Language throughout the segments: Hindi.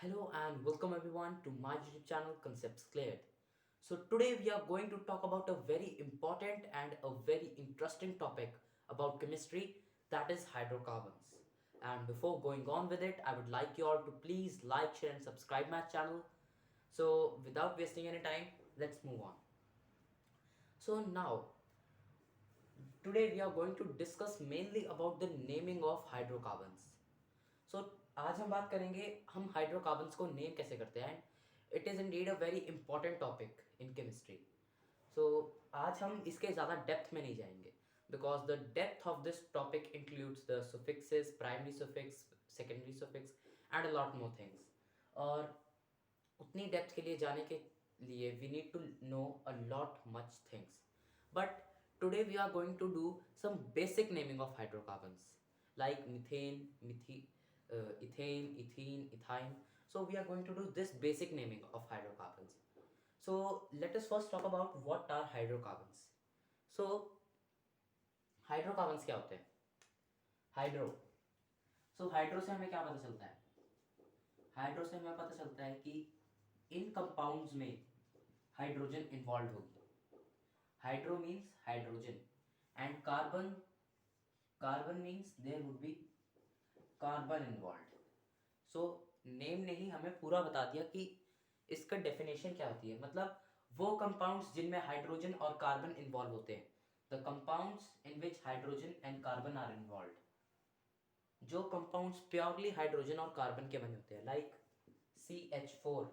Hello and welcome everyone to my YouTube channel Concepts Cleared. So today we are going to talk about a very important and a very interesting topic about chemistry, that is hydrocarbons. And before going on with it, I would like you all to please like, share and subscribe my channel. So without wasting any time, let's move on. So now today we are going to discuss mainly about the naming of hydrocarbons. सो आज हम बात करेंगे हम हाइड्रोकार्बन्स को नेम कैसे करते हैं and it is indeed a very important topic in chemistry. So आज हम इसके ज़्यादा डेप्थ में नहीं जाएंगे because the depth of this topic includes the suffixes, primary suffix, secondary suffix and a lot more things. और उतनी डेप्थ के लिए जाने के लिए we need to know a lot much things. But today we are going to do some basic naming of hydrocarbons like methane, ethane, ethene, ethyne. So we are going to do this basic naming of hydrocarbons. So let us first talk about what are hydrocarbons. So hydrocarbons क्या होते हैं? हाइड्रो. सो हाइड्रो से हमें क्या पता चलता है? हाइड्रो से हमें पता चलता है कि इन कंपाउंड्स में हाइड्रोजन इन्वॉल्व होगी. Hydro means hydrogen and carbon. Carbon means there would be carbon involve. So name ने ही हमें पूरा बता दिया कि इसका डेफिनेशन क्या होती है. मतलब वो कंपाउंड्स जिनमें हाइड्रोजन और कार्बन इन्वॉल्व होते हैं, the compounds in which hydrogen and carbon are involve. जो कंपाउंड्स प्योरली हाइड्रोजन और कार्बन के बने होते हैं लाइक CH4.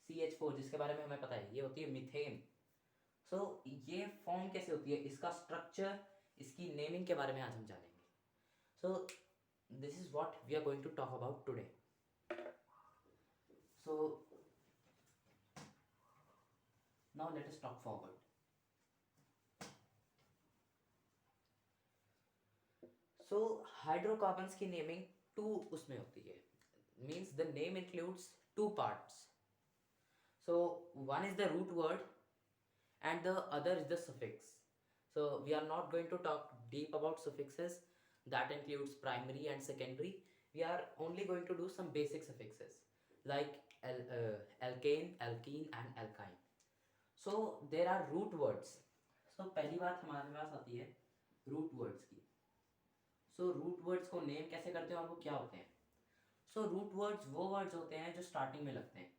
CH4 जिसके बारे में हमें पता है, ये होती है मीथेन. सो ये फॉर्म कैसे होती है, इसका स्ट्रक्चर, इसकी नेमिंग के बारे में आज हम जानेंगे. सो this is what we are going to talk about today. So now let us talk forward. So hydrocarbons की naming two उसमें होती है, means the name includes two parts. So one is the root word and the other is the suffix. So we are not going to talk deep about suffixes, that includes primary and secondary. We are only going to do some basic suffixes like alkane, alkene and alkyne. So there are root words. So पहली बात हमारे पास आती है root words की. So root words को name कैसे करते हैं और वो क्या होते हैं? So root words वो words होते हैं जो starting में लगते हैं.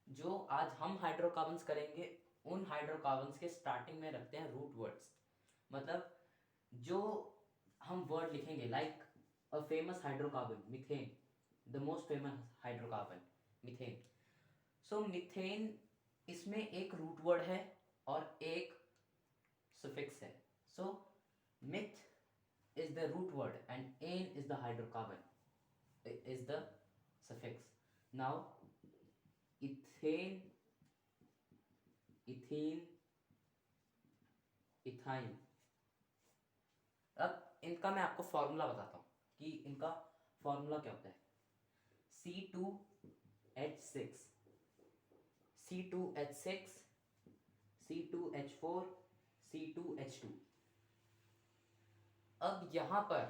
जो आज हम हाइड्रोकार्बन्स करेंगे उन हाइड्रोकार्बन्स के स्टार्टिंग में रखते हैं रूट वर्ड्स. मतलब जो हम वर्ड लिखेंगे like a famous hydrocarbon methane, the most famous hydrocarbon methane. So methane, इसमें एक रूट वर्ड है और एक suffix है. सो myth is the root word and ane is the hydrocarbon, is the suffix. Now ethane, ethene, ethyne. अब इनका मैं आपको फॉर्मूला बताता हूँ कि इनका फॉर्मूला क्या होता है. C2H6, C2H6, C2H4, C2H2. अब यहाँ पर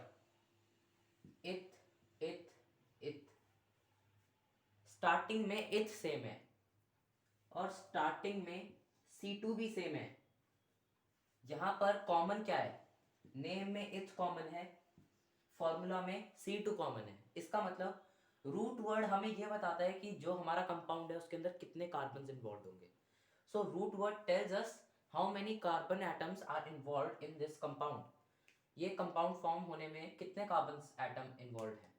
इथ इथ इथ, स्टार्टिंग में इथ सेम है और स्टार्टिंग में C2 भी सेम है. यहाँ पर कॉमन क्या है, नेम में इथ कॉमन है, फॉर्मूला में C2 कॉमन है. इसका मतलब रूट वर्ड हमें यह बताता है कि जो हमारा कंपाउंड है उसके अंदर कितने कार्बन इन्वॉल्व होंगे. So root word tells us how many carbon atoms are involve in this compound. ये कंपाउंड फॉर्म होने में कितने कार्बन एटम इन्वॉल्व हैं.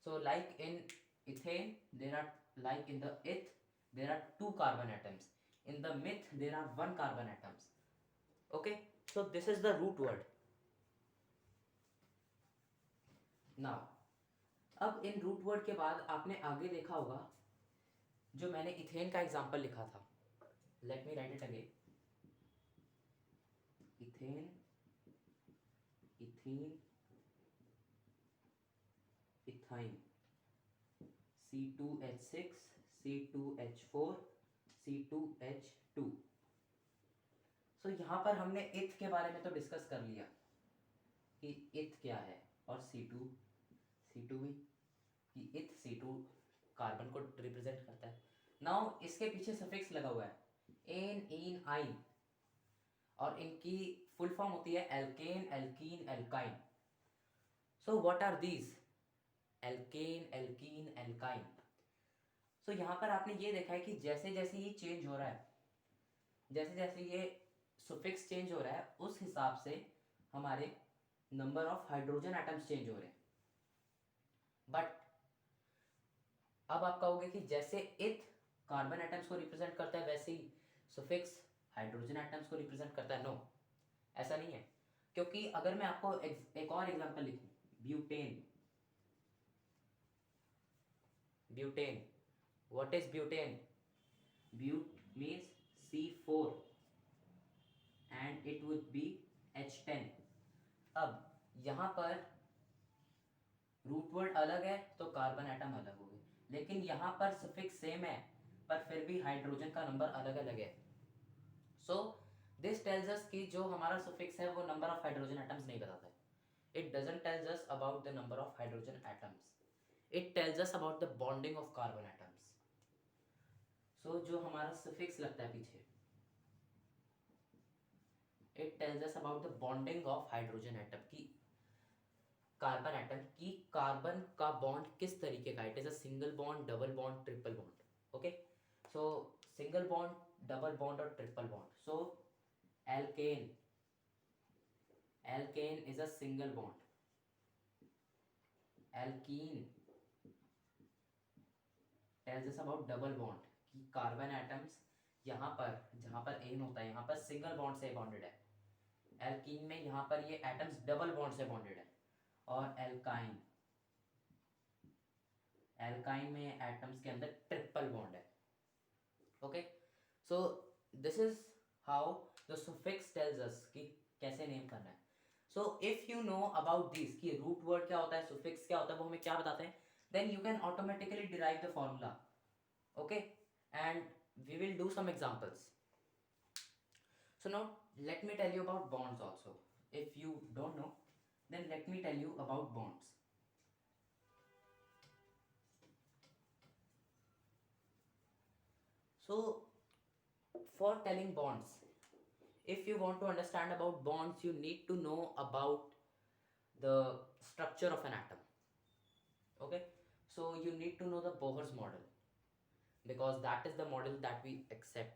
So like in ethane there are, like in the eth there are two carbon atoms, in the myth there are one carbon atoms. Okay, so this is the root word. Now अब इन रूट वर्ड के बाद आपने आगे देखा होगा जो मैंने इथेन का एग्जांपल लिखा था. Let me right it again. Ethane, ethene, ethyne, C2H6, C2H4, C2H2. सो यहाँ पर हमने इथ के बारे में तो डिस्कस कर लिया कि इथ क्या है, और C2 भी कि इथ C2 कार्बन को रिप्रेजेंट करता है। नाउ इसके पीछे सफिक्स लगा हुआ है एन, इन, आइन, और इनकी फुल फॉर्म होती है alkane, alkene, alkyne. So what are these? Alkane, alkene, alkyne. So यहाँ पर आपने ये देखा है कि जैसे जैसे ये चेंज हो रहा है, जैसे जैसे ये सुफिक्स चेंज हो रहा है, उस हिसाब से हमारे number of hydrogen atoms change हो रहे हैं। बट अब आप कहोगे कि जैसे इथ कार्बन एटम्स को रिप्रेजेंट करता है वैसे ही सुफिक्स हाइड्रोजन एटम्स को रिप्रेजेंट करता है। नो, ऐसा नहीं है। क्योंकि अगर मैं आपको एक और एग्जांपल लिखूं, butane. Butane, what is butane? But means C4 and it would be H10। अब यहाँ पर रूट वर्ड अलग है तो कार्बन एटम अलग हो गए, लेकिन यहाँ पर सफिक्स सेम है पर फिर भी हाइड्रोजन का नंबर अलग अलग है। सो दिस टेल्स अस कि जो हमारा सफिक्स है वो नंबर ऑफ हाइड्रोजन एटम्स नहीं बताता है। It doesn't tells us about the number of hydrogen atoms, it tells us about the bonding of carbon atoms. So जो हमारा सफिक्स लगता है पीछे, it tells us about the bonding of hydrogen atom की, कार्बन एटम की कार्बन का बॉन्ड किस तरीके का, it is a single bond, double bond, triple bond. Okay, so single bond, double bond और triple bond. So alkane, alkene is a single bond. Alkene tales us about double bond कि कार्बन एटम्स यहाँ पर जहाँ पर एन होता है यहाँ पर सिंगल बॉन्ड से बॉन्डेड है, एल्कीन में यहाँ पर ये एटम्स डबल बॉन्ड से बॉन्डेड है। और एल्काइन, एल्काइन में एटम्स के अंदर ट्रिपल बॉन्ड है। Okay, so this is how the suffix tells us कि कैसे नेम करना है। So if you know about this कि रूट वर्ड क्या होता है, सुफिक्स क्या होता है, वो हमें क्या बताते हैं, then you can automatically derive the formula. Okay, and we will do some examples. So now let me tell you about bonds also. If you don't know, then let me tell you about bonds. So for telling bonds, if you want to understand about bonds, you need to know about the structure of an atom. Okay, so you need to know the Bohr's model, because that is the model that we accept.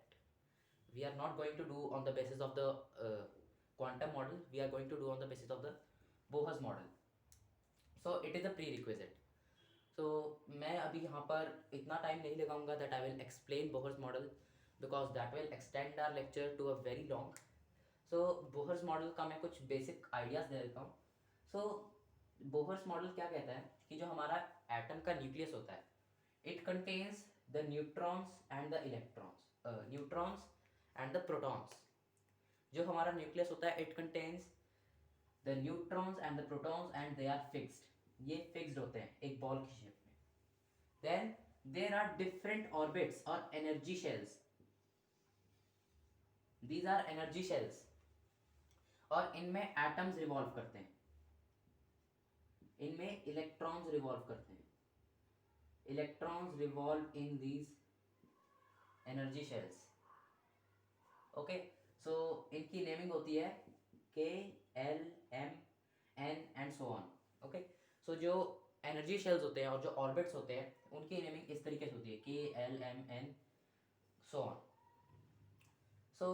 We are not going to do on the basis of the quantum model, we are going to do on the basis of the Bohr's model. So it is a prerequisite. So मैं अभी यहाँ पर इतना टाइम नहीं लगाऊंगा that I will explain Bohr's model, because that will extend our lecture to a very long. So Bohr's model का मैं कुछ basic ideas दे देता हूँ. So Bohr's model क्या कहता है कि जो हमारा एटम का न्यूक्लियस होता है, it contains the neutrons and the electrons, neutrons and the protons. जो हमारा न्यूक्लियस होता है, it contains the neutrons and the protons and they are fixed. ये फिक्स्ड होते हैं एक बॉल की शेप में. Then there are different orbits or energy shells. These are energy shells. और इनमें एटम्स रिवॉल्व करते हैं, इनमें इलेक्ट्रॉन्स रिवॉल्व करते हैं. Electrons revolve in these energy shells. Okay, so इनकी नेमिंग होती है K, L, M, N and so on. Okay, so जो एनर्जी शेल्स होते हैं और जो ऑर्बिट्स होते हैं उनकी नेमिंग इस तरीके से होती है K, L, M, N so on. So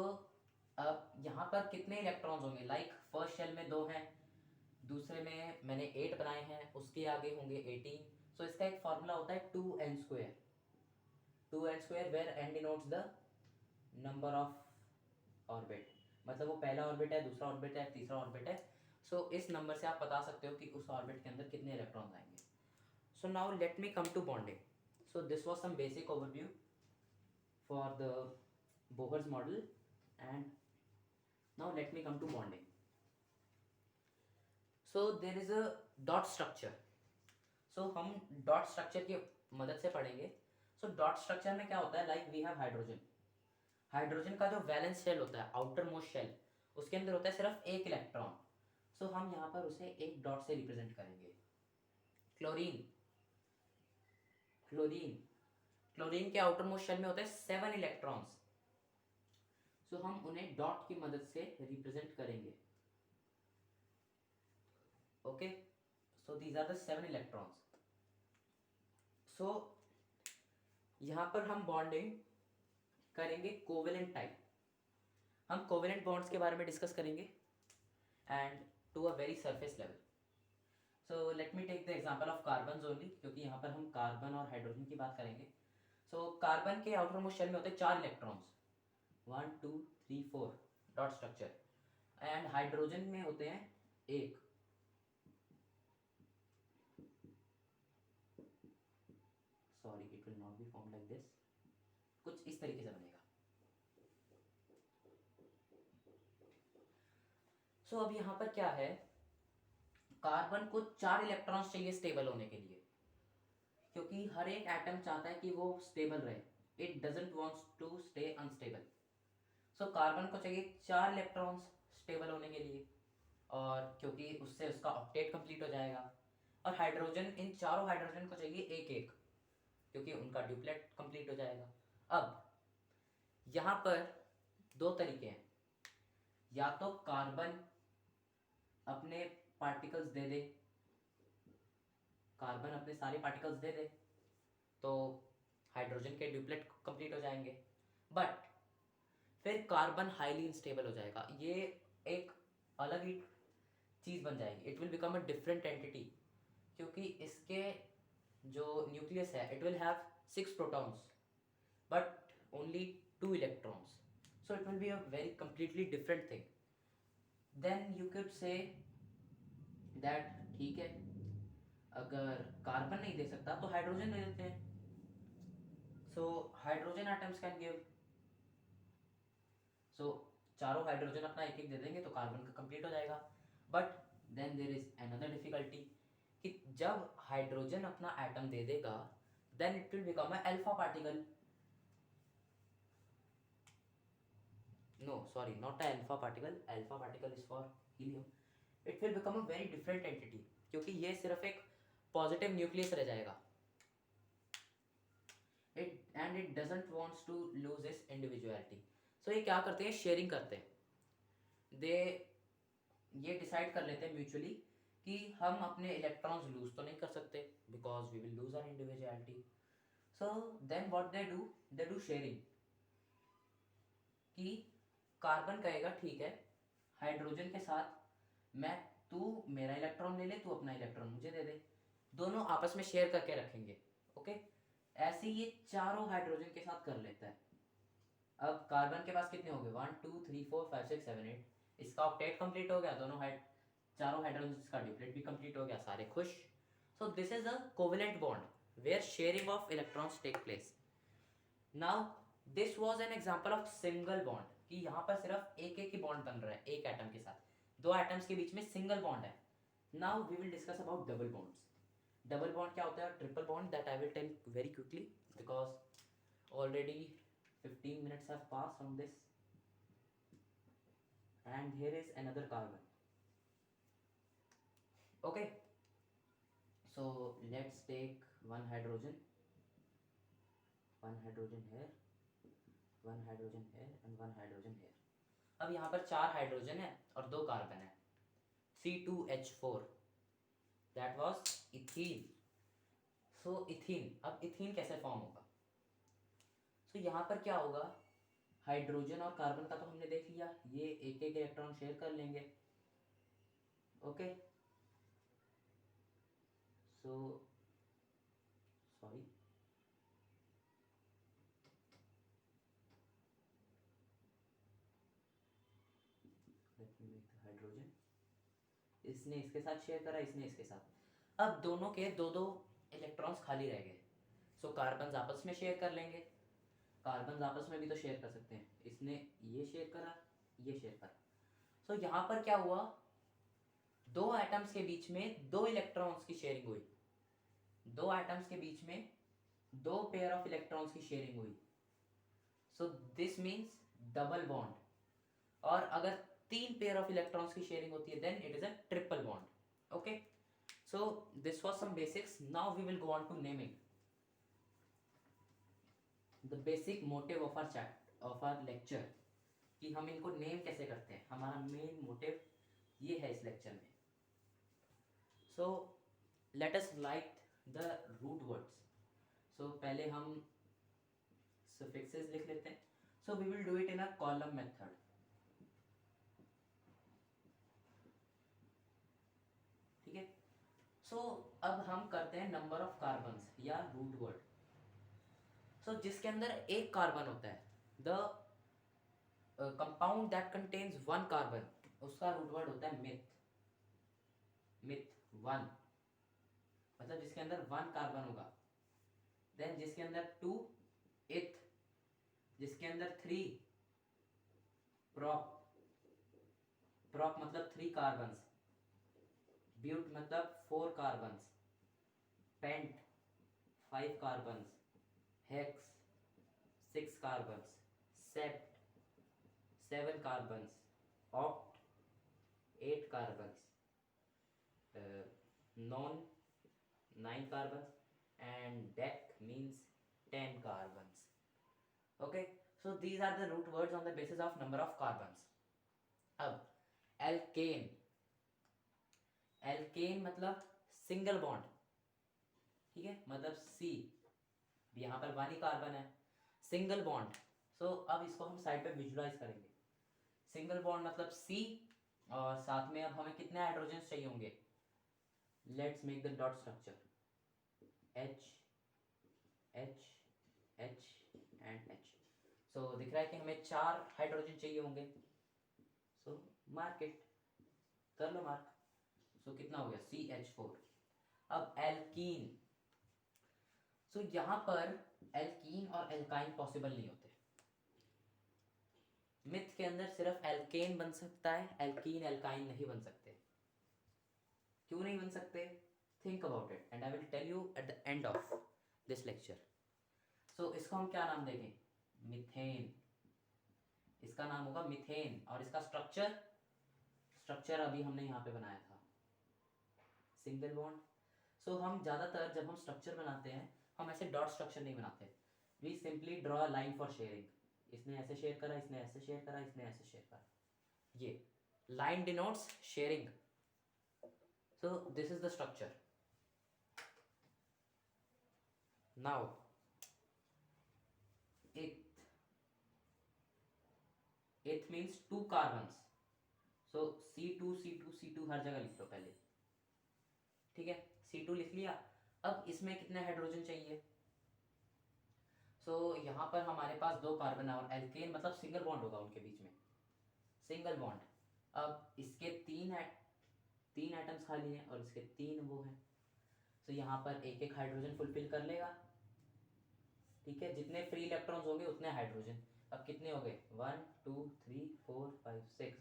अब यहाँ पर कितने इलेक्ट्रॉन्स होंगे, लाइक फर्स्ट शेल में 2 हैं, दूसरे में मैंने 8 बनाए हैं, उसके आगे होंगे 18. सो इसका एक फॉर्मूला होता है 2n square. 2n square where n denotes the number of orbit, मतलब वो पहला ऑर्बिट है, दूसरा ऑर्बिट है, तीसरा ऑर्बिट है. सो इस नंबर से आप बता सकते हो कि उस ऑर्बिट के अंदर कितने इलेक्ट्रॉन्स आएंगे. So now let me come to bonding. So this was some basic overview for the Bohr's model, and now let me come to bonding. So there is a dot structure. So हम dot structure की मदद से पढ़ेंगे. So dot structure में क्या होता है, like we have hydrogen. Hydrogen का जो वैलेंस शेल होता है, आउटर मोस्ट शेल, उसके अंदर होता है सिर्फ एक इलेक्ट्रॉन. सो हम यहाँ पर उसे एक डॉट से रिप्रेजेंट करेंगे. क्लोरीन, क्लोरीन, क्लोरीन के आउटर मोस्ट शेल में होते हैं 7 इलेक्ट्रॉन्स। सो हम उन्हें डॉट की मदद से रिप्रेजेंट करेंगे। Okay, so these are the 7 electrons. So यहाँ पर हम बॉन्डिंग करेंगे कोवेलेंट टाइप। हम कोवेलेंट बॉन्ड्स के बारे में डिस्कस करेंगे and to a very surface level. So let me take the example of carbon only, क्योंकि यहाँ पर हम कार्बन और हाइड्रोजन की बात करेंगे। सो कार्बन के आउटर मोस्ट शेल में होते हैं 4 electrons, 1 2 3 4 dot structure, and hydrogen में होते हैं एक। Sorry, it will not be form like this, कुछ इस तरीके से बनेगा। सो अब यहाँ पर क्या है, कार्बन को 4 इलेक्ट्रॉन्स चाहिए स्टेबल होने के लिए, क्योंकि हर एक एटम चाहता है कि वो स्टेबल रहे, it doesn't wants to stay unstable. So carbon को चाहिए 4 इलेक्ट्रॉन्स स्टेबल होने के लिए, और क्योंकि उससे उसका ऑक्टेट कंप्लीट हो जाएगा। और हाइड्रोजन, इन चारों हाइड्रोजन को चाहिए एक एक, क्योंकि उनका ड्यूप्लेट कंप्लीट हो जाएगा। अब यहाँ पर दो तरीके हैं, या तो कार्बन अपने पार्टिकल्स दे दे, कार्बन अपने सारे पार्टिकल्स दे दे तो हाइड्रोजन के ड्यूप्लेट कंप्लीट हो जाएंगे, बट फिर कार्बन हाईली इनस्टेबल हो जाएगा, ये एक अलग ही चीज़ बन जाएगी, it will become a different entity, क्योंकि इसके जो न्यूक्लियस है it will have 6 protons but only 2 electrons, so it will be a very completely different thing. Then you can't say that ठीक है, अगर कार्बन नहीं दे सकता तो हाइड्रोजन दे देते हैं। So hydrogen atoms can give, so चारों हाइड्रोजन अपना एक एक दे देंगे तो कार्बन का कंप्लीट हो जाएगा। But then there is another difficulty कि जब हाइड्रोजन अपना एटम दे देगा then it will become a alpha particle, no sorry, not a alpha particle is for helium, it will become a very different entity, क्योंकि ये सिर्फ एक पॉजिटिव न्यूक्लियस रह जाएगा, it and it doesn't wants to lose its individuality. So ये क्या करते हैं, शेयरिंग करते हैं, दे ये डिसाइड कर लेते हैं म्यूचुअली कि हम अपने इलेक्ट्रॉन्स लूज तो नहीं कर सकते because we will lose our individuality. So then what they do sharing, कि कार्बन कहेगा ठीक है हाइड्रोजन के साथ मैं, तू मेरा इलेक्ट्रॉन ले ले, तू अपना इलेक्ट्रॉन मुझे दे दे, दोनों आपस में शेयर करके रखेंगे। ओके, ऐसे ये चारों हाइड्रोजन के साथ कर लेता है। अब कार्बन के पास कितने हो गए, 1 2 3 4 5 6 7 8, इसका ऑक्टेट कंप्लीट हो गया, दोनों चारों हाइड्रोजन का ड्यूप्लेट भी कंप्लीट हो गया, सारे खुश। So this is a covalent bond where sharing of electrons take place. Now this was an example of single bond, कि यहाँ पर सिर्फ एक एक ही बॉन्ड बन रहा है एक एटम के साथ, दो एटम्स के बीच में सिंगल बॉन्ड है। Now we will discuss about double bonds. Double bond क्या होता है, triple bond, that I will tell very quickly because already 15 minutes have passed on this, and here is another carbon. Okay, so let's take one hydrogen here, one hydrogen here and one hydrogen here। अब यहाँ पर 4 हाइड्रोजन है और 2 कार्बन है, C2H4, that was ethene. So ethene, अब इथीन कैसे फॉर्म होगा, सो यहाँ पर क्या होगा, हाइड्रोजन और कार्बन का तो हमने देख लिया, ये एक एक इलेक्ट्रॉन शेयर कर लेंगे। Okay, so sorry, let me make the hydrogen, इसने इसके साथ शेयर करा, इसने इसके साथ, अब दोनों के दो दो इलेक्ट्रॉन्स खाली रह गए। सो कार्बन आपस में शेयर कर लेंगे, कार्बन आपस में भी तो शेयर कर सकते हैं, इसने ये शेयर करा, ये शेयर करा। सो यहाँ पर क्या हुआ, दो एटम्स के बीच में दो इलेक्ट्रॉन्स की शेयरिंग हुई, दो एटम्स के बीच में दो पेयर ऑफ इलेक्ट्रॉन्स की शेयरिंग हुई। So this means double bond, और अगर 3 पेयर ऑफ इलेक्ट्रॉन्स की शेयरिंग होती है then it is a triple bond. Okay, so this was some basics, now we will go on to naming. The basic motive of our chat of our lecture, कि हम इनको नेम कैसे करते हैं, हमारा मेन मोटिव ये है इस लेक्चर में. So let us write the root words. So पहले हम suffixes लिख लेते हैं. So we will do it in a column method. ठीक है. सो अब हम करते हैं नंबर ऑफ कार्बन्स या रूट वर्ड. सो जिसके अंदर एक कार्बन होता है, the compound that contains one carbon, उसका रूट वर्ड होता है मिथ. मिथ वन मतलब जिसके अंदर वन कार्बन होगा. देन जिसके अंदर टू, इथ. जिसके अंदर थ्री, प्रॉप. प्रॉप मतलब थ्री कार्बन्स. ब्यूट मतलब four carbons. Pent five carbons. Hex six carbons. Sept seven carbons. Oct eight carbons. Non nine carbons. and dec means 10 carbons. Okay, so these are the root words on the basis of number of carbons. अब alkane. alkane मतलब सिंगल बॉन्ड. ठीक है, मतलब C, यहाँ पर वन ही कार्बन है, सिंगल बॉन्ड. सो अब इसको हम साइड पे विजुलाइज करेंगे. सिंगल बॉन्ड मतलब C, और साथ में अब हमें कितने हाइड्रोजन चाहिए होंगे. Let's make the dot structure. H H H and H. सो दिख रहा है कि हमें चार हाइड्रोजन चाहिए होंगे. सो मार्क इट, कर लो मार्क. सो कितना हो गया, CH4. अब एल्कीन. सो यहाँ पर एल्कीन और एल्काइन पॉसिबल नहीं होते. मिथ के अंदर सिर्फ एल्केन बन सकता है, एल्कीन एल्काइन नहीं बन सकते. क्यों नहीं बन सकते? Think about it and I will tell you at the end of this lecture. So इसको हम क्या नाम देंगे, मिथेन. इसका नाम होगा मिथेन. और इसका स्ट्रक्चर, स्ट्रक्चर अभी हमने यहाँ पे बनाया था, सिंगल बॉन्ड. सो हम ज़्यादातर जब हम स्ट्रक्चर बनाते हैं, हम ऐसे डॉट स्ट्रक्चर नहीं बनाते. We simply draw a line for sharing. इसने ऐसे शेयर करा, इसने ऐसे शेयर करा, इसने ऐसे शेयर करा. ये line denotes sharing. So this is the structure. Now eighth means two carbons. so C2 C2 C2 हर जगह लिख लो पहले. ठीक है, C2 लिख लिया. अब इसमें कितने हाइड्रोजन चाहिए. सो यहाँ पर हमारे पास दो कार्बन है, और एल्केन मतलब सिंगल बॉन्ड होगा उनके बीच में, सिंगल बॉन्ड. अब इसके तीन एटम्स खाली हैं और इसके तीन वो हैं. सो यहाँ पर एक एक हाइड्रोजन फुलफिल कर लेगा. ठीक है, जितने फ्री इलेक्ट्रॉन्स होंगे उतने हाइड्रोजन. अब कितने हो गए, 1 2 3 4 5 6.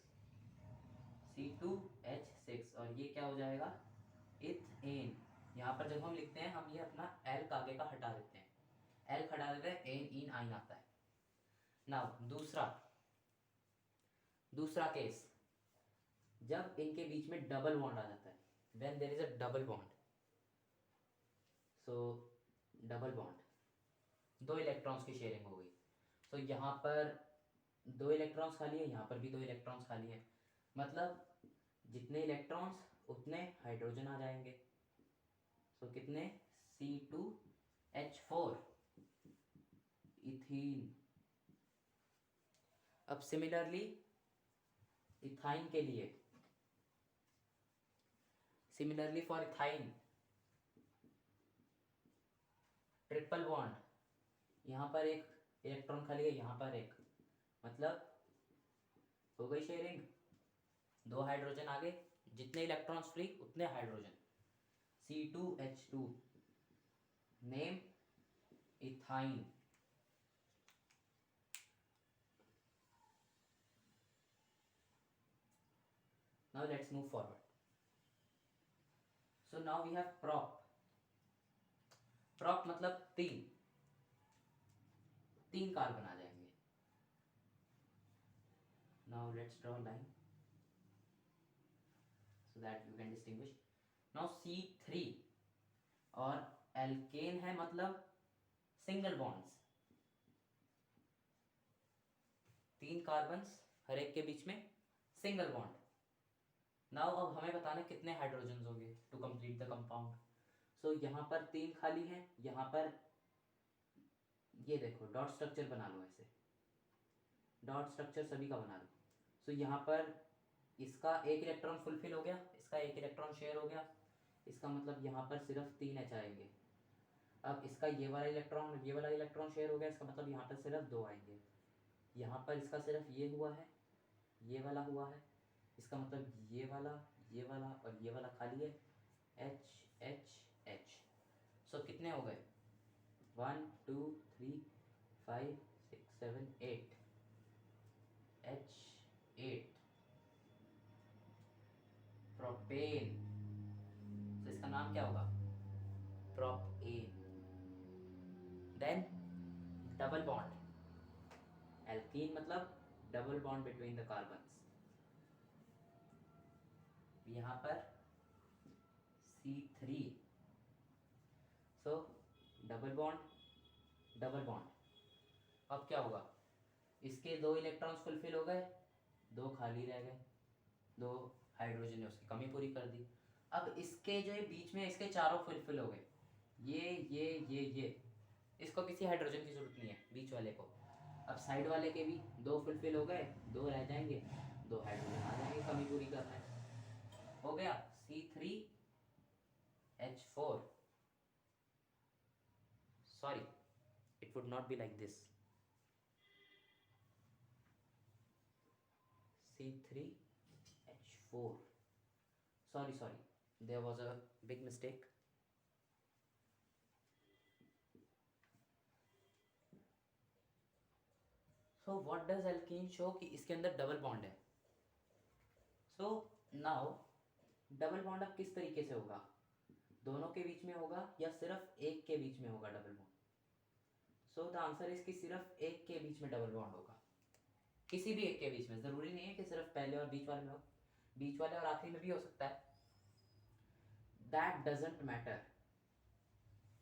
C2H6. और ये क्या हो जाएगा, इथेन. यहाँ पर जब हम लिखते हैं, हम ये अपना L आगे का हटा देते हैं, L हटा देते हैं, एन इन आइन आता है. नाउ दूसरा केस, जब इनके बीच में डबल बॉन्ड आ जाता है, when there is a double bond. So double bond, दो इलेक्ट्रॉन्स की शेयरिंग हो गई. सो यहाँ पर दो इलेक्ट्रॉन्स खाली है, यहाँ पर भी दो इलेक्ट्रॉन्स खाली है. मतलब जितने इलेक्ट्रॉन्स उतने हाइड्रोजन आ जाएंगे. सो कितने, C2H4 इथीन. अब सिमिलरली इथाइन के लिए, similarly for ethyne, triple bond. यहाँ पर एक इलेक्ट्रॉन खाली है, यहाँ पर एक, मतलब हो गई शेयरिंग. दो हाइड्रोजन आगे, जितने इलेक्ट्रॉन्स फ्री उतने hydrogen. C2H2, name ethyne. Now let's move forward. So now we have prop. prop मतलब तीन कार्बन आ जाएंगे. Now let's draw a line so that you can distinguish. Now C3 और एल्केन है, मतलब सिंगल बॉन्ड्स. 3 कार्बन्स, हर एक के बीच में सिंगल बॉन्ड। नाउ अब हमें बताना कितने हाइड्रोजन होंगे टू कंप्लीट द कंपाउंड। सो यहाँ पर 3 खाली हैं, यहाँ पर ये देखो डॉट स्ट्रक्चर बना लो, ऐसे डॉट स्ट्रक्चर सभी का बना लो। सो यहाँ पर इसका एक इलेक्ट्रॉन फुलफिल हो गया, इसका एक इलेक्ट्रॉन शेयर हो गया, इसका मतलब यहाँ पर सिर्फ 3 एच आएंगे। अब इसका ये वाला इलेक्ट्रॉन शेयर हो गया, इसका मतलब यहाँ पर सिर्फ 2 आएंगे। यहाँ पर इसका सिर्फ ये हुआ है, ये वाला हुआ है, इसका मतलब ये वाला और ये वाला खाली है, एच एच एच। सो कितने हो गए, 1 2 3 5 6 7 8, एच 8 प्रोपेन। तो इसका नाम क्या होगा, propane. Then double bond, alkene मतलब double bond between the carbons. यहाँ पर C3, so double bond double bond. अब क्या होगा, इसके 2 इलेक्ट्रॉन्स फुलफिल हो गए, 2 खाली रह गए, 2 हाइड्रोजन ने उसकी कमी पूरी कर दी। अब इसके जो बीच में इसके चारों फुलफिल हो गए, ये इसको किसी हाइड्रोजन की जरूरत नहीं है, बीच वाले को। अब साइड वाले के भी 2 फुलफिल हो गए, 2 रह जाएंगे, 2 हाइड्रोजन आ जाएंगे कमी पूरी करना है। हो गया C3H4। Sorry, it would not be like this, C3H4, sorry, there was a big mistake. So what does alkene show कि इसके अंदर डबल बॉन्ड है। So now डबल बॉन्ड अब किस तरीके से होगा, दोनों के बीच में होगा या सिर्फ एक के बीच में होगा double bond. So the answer is कि सिर्फ एक के बीच में डबल बॉन्ड होगा, किसी भी एक के बीच में, जरूरी नहीं है कि सिर्फ पहले और बीच वाले में हो, बीच वाले और आखिरी में भी हो सकता है। दैट डजेंट मैटर,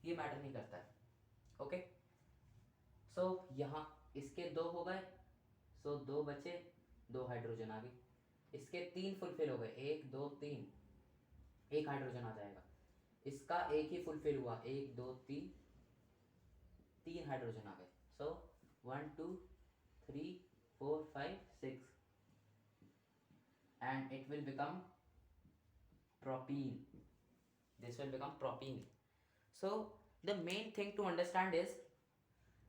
ये मैटर नहीं करता है। ओके, सो यहाँ इसके 2 हो गए, सो 2 बचे, 2 हाइड्रोजन आ गए। इसके 3 फुलफिल हो गए, 1 2 3, 1 हाइड्रोजन आ जाएगा। इसका एक ही फुलफिल हुआ, 1 2 3, 3 हाइड्रोजन आ गए। सो 1 2 3 4 5 6 and it will become propene. This will become propene. So the main thing to understand is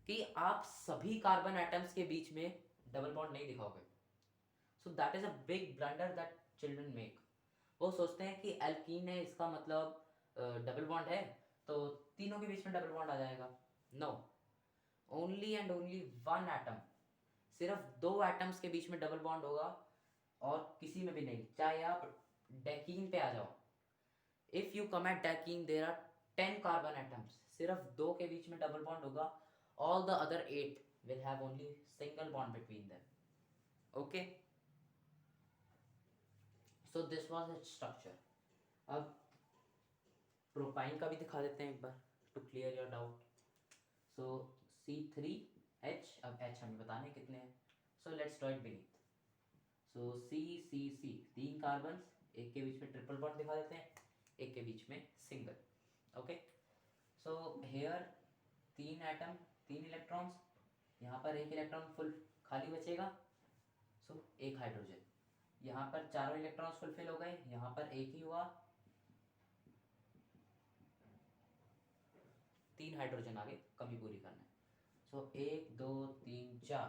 कि आप सभी कार्बन एटम्स के बीच में डबल बॉन्ड नहीं दिखाओगे। So that is a big blunder that children make. वो सोचते हैं कि एल्कीन है, इसका मतलब डबल बॉन्ड है तो तीनों के बीच में डबल बॉन्ड आ जाएगा। No, only and only one atom, सिर्फ 2 एटम्स के बीच में डबल बॉन्ड होगा और किसी में भी नहीं। चाहे आप डेकीन पे आ जाओ, if you come at decene there are 10 carbon atoms, सिर्फ 2 के बीच में डबल बॉन्ड होगा, all the other 8 will have only single bond between them. Okay, so this was its structure. अब प्रोपाइन का भी दिखा देते हैं एक बार to clear your doubt. So C3H, अब H हमें बताने कितने हैं, so let's draw it beneath. So C 3 carbon, एक के बीच में ट्रिपल बॉन्ड दिखा देते हैं, एक के बीच में single. Okay, so here 3 atom 3 electrons, यहाँ पर एक इलेक्ट्रॉन फुल खाली बचेगा, सो 1 हाइड्रोजन। यहाँ पर चारों इलेक्ट्रॉन्स फुलफिल हो गए, यहाँ पर एक ही हुआ, 3 हाइड्रोजन आगे कमी पूरी करना है। सो 1 2 3 4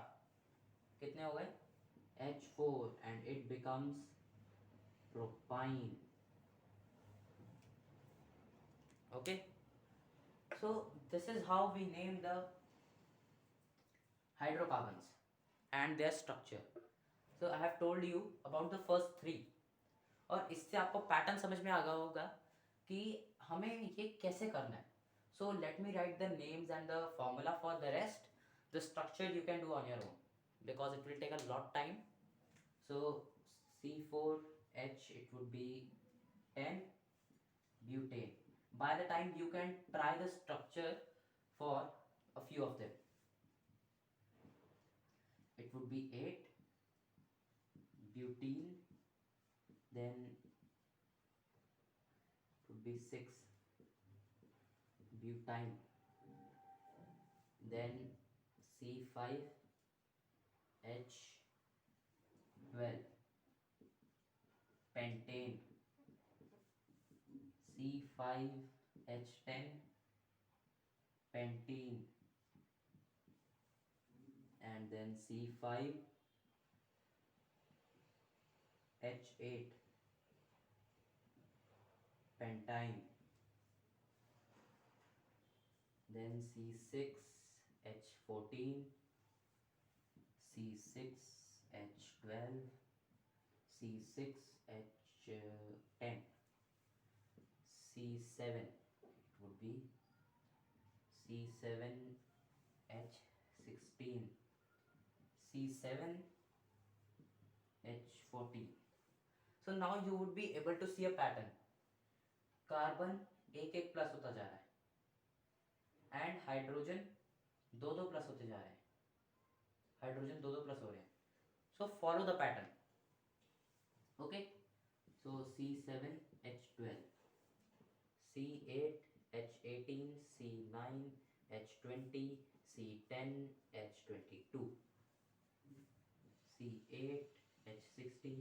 कितने हो गए, H4 and it becomes propine. Okay, so this is how we name the hydrocarbons and their structure. So I have told you about the first 3, और इससे आपको पैटर्न समझ में आ गया होगा कि हमें ये कैसे करना है। So let me write the names and the formula for the rest. The structure you can do on your own because it will take a lot time. So C4H, it would be 10 butane. By the time you can try the structure for a few of them, it would be 8, butene, then it would be 6, butine, then C5H12, pentane, C5H10, pentene, and then C5H8, pentyne, then C6H14, C6H12, C6H10, C7, it would be C7H16, C7H14. So now you would be able to see a pattern. Carbon एक एक प्लस होता जा रहा है एंड हाइड्रोजन दो दो प्लस होते जा रहे हैं, हाइड्रोजन दो दो प्लस हो रहे हैं. So follow the pattern. Okay, so C7H12, C8H18, C9H20, C10H22, C8H16,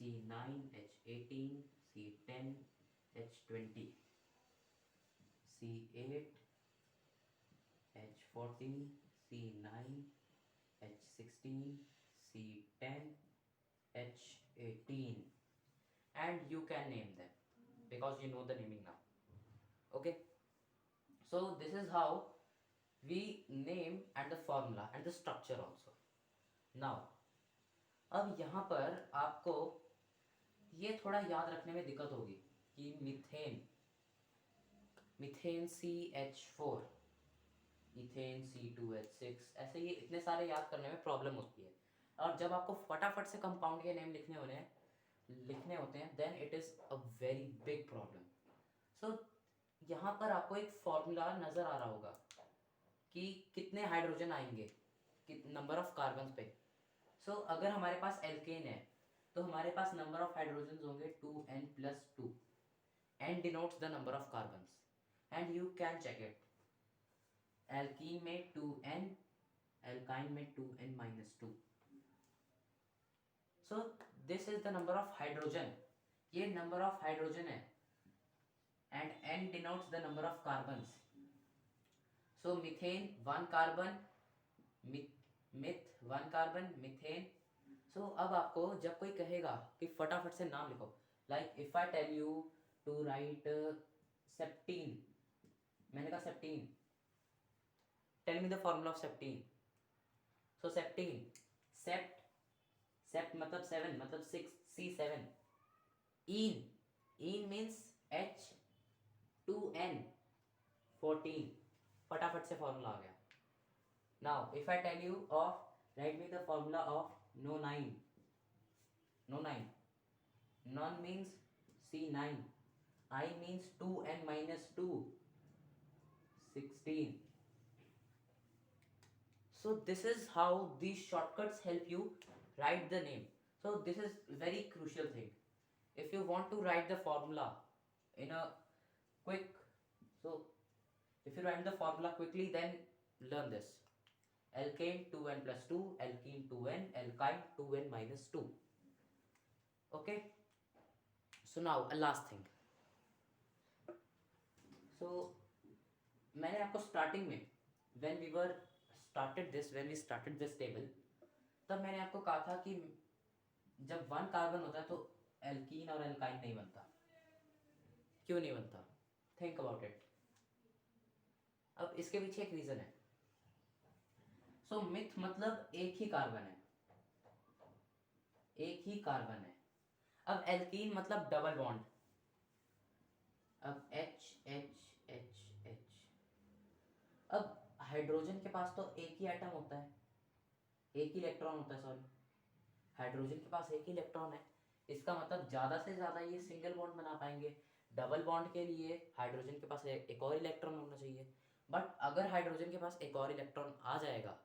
C9H18, C10H20, C8H40, C9H16, C10H18, and you can name them because you know the naming now. Okay, so this is how we name and the formula and the structure also. Now अब यहाँ पर आपको ये थोड़ा याद रखने में दिक्कत होगी कि मीथेन CH4, इथेन C2H6, ऐसे ये इतने सारे याद करने में प्रॉब्लम होती है. और जब आपको फटाफट से कंपाउंड के नेम लिखने होते हैं then it is a very big problem. So यहाँ पर आपको एक फॉर्मूला नज़र आ रहा होगा कि कितने हाइड्रोजन आएंगे नंबर ऑफ कार्बन पे. सो अगर हमारे पास एल्केन है तो हमारे पास नंबर ऑफ हाइड्रोजन होंगे 2n+2. n denotes the number of carbons and you can check it. Alkene में 2n, एल्काइन में 2n-2. So this is the number of hydrogen, ये नंबर ऑफ हाइड्रोजन है and n denotes the number of carbons. So methane 1 carbon, meth 1 carbon, methane. So अब आपको जब कोई कहेगा कि फटाफट से नाम लिखो, like if I tell you to write septene, मैंने कहा septene, tell me the formula of septene. So septene, sept मतलब 7 मतलब 6, C7. N means H2N14. फटाफट से फॉर्मूला आ गया. Now if I tell you of write me the formula of nonine. Non means C9, I means 2n-2, 16. So this is how these shortcuts help you write the name. So this is very crucial thing. If you want to write the formula in a quick, so if you write the formula quickly then learn this. Alkane 2n+2, alkene 2n, alkyne 2n-2. Okay, so now a last thing. So मैंने आपको स्टार्टिंग में when we started this table, तब मैंने आपको कहा था कि जब 1 कार्बन होता है तो एल्कीन और एल्काइन नहीं बनता. क्यों नहीं बनता? Think about it. अब इसके पीछे एक रीजन है. सो मिथ मतलब एक ही कार्बन है. अब एल्कीन मतलब डबल बॉन्ड. अब H H H H. अब हाइड्रोजन के पास तो एक ही एटम होता है, एक ही इलेक्ट्रॉन होता है, सॉरी हाइड्रोजन के पास एक ही इलेक्ट्रॉन है. इसका मतलब ज़्यादा से ज़्यादा ये सिंगल बॉन्ड बना पाएंगे. डबल बॉन्ड के लिए हाइड्रोजन के पास एक और इलेक्ट्रॉन होना चाहिए. बट अगर हाइड्रोजन के पास एक और इलेक्ट्रॉन आ जाएगा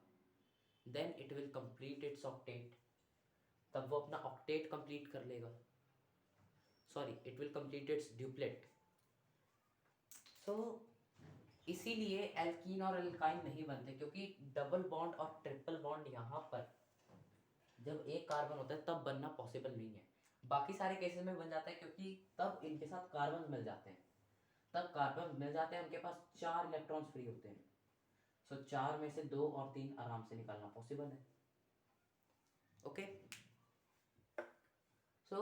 then it will complete its octet, तब वो अपना ऑक्टेट कंप्लीट कर लेगा, sorry it will complete its duplet. So इसीलिए एल्कीन और एल्काइन नहीं बनते, क्योंकि डबल बॉन्ड और ट्रिपल बॉन्ड यहाँ पर जब एक कार्बन होता है तब बनना पॉसिबल नहीं है। बाकी सारे केसेस में बन जाता है क्योंकि तब इनके साथ कार्बन मिल जाते हैं, तब कार्बन मिल जाते हैं, उनके पास 4 इलेक्ट्रॉन्स फ्री होते हैं। सो 4 में से 2 और 3 आराम से निकालना पॉसिबल है। Okay, so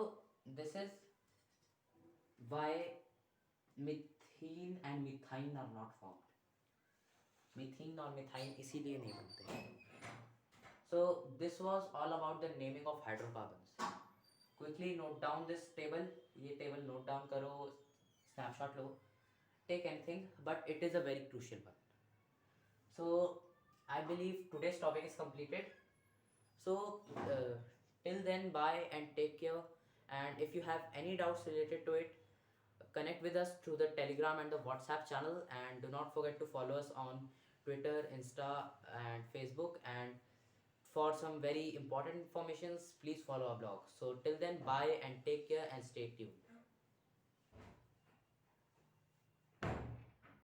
this is why methene and methyne are not formed. Methene और मिथाइन इसीलिए नहीं बनते। So this was all about the naming of hydrocarbons. Quickly note down this table, ये टेबल नोट डाउन करो, स्नैपशॉट लो, take anything, but it is a very crucial one. So I believe today's topic is completed. So till then, bye and take care. And if you have any doubts related to it, connect with us through the Telegram and the WhatsApp channel, and do not forget to follow us on Twitter, Insta and Facebook. And for some very important informations, please follow our blog. So till then, bye and take care and stay tuned.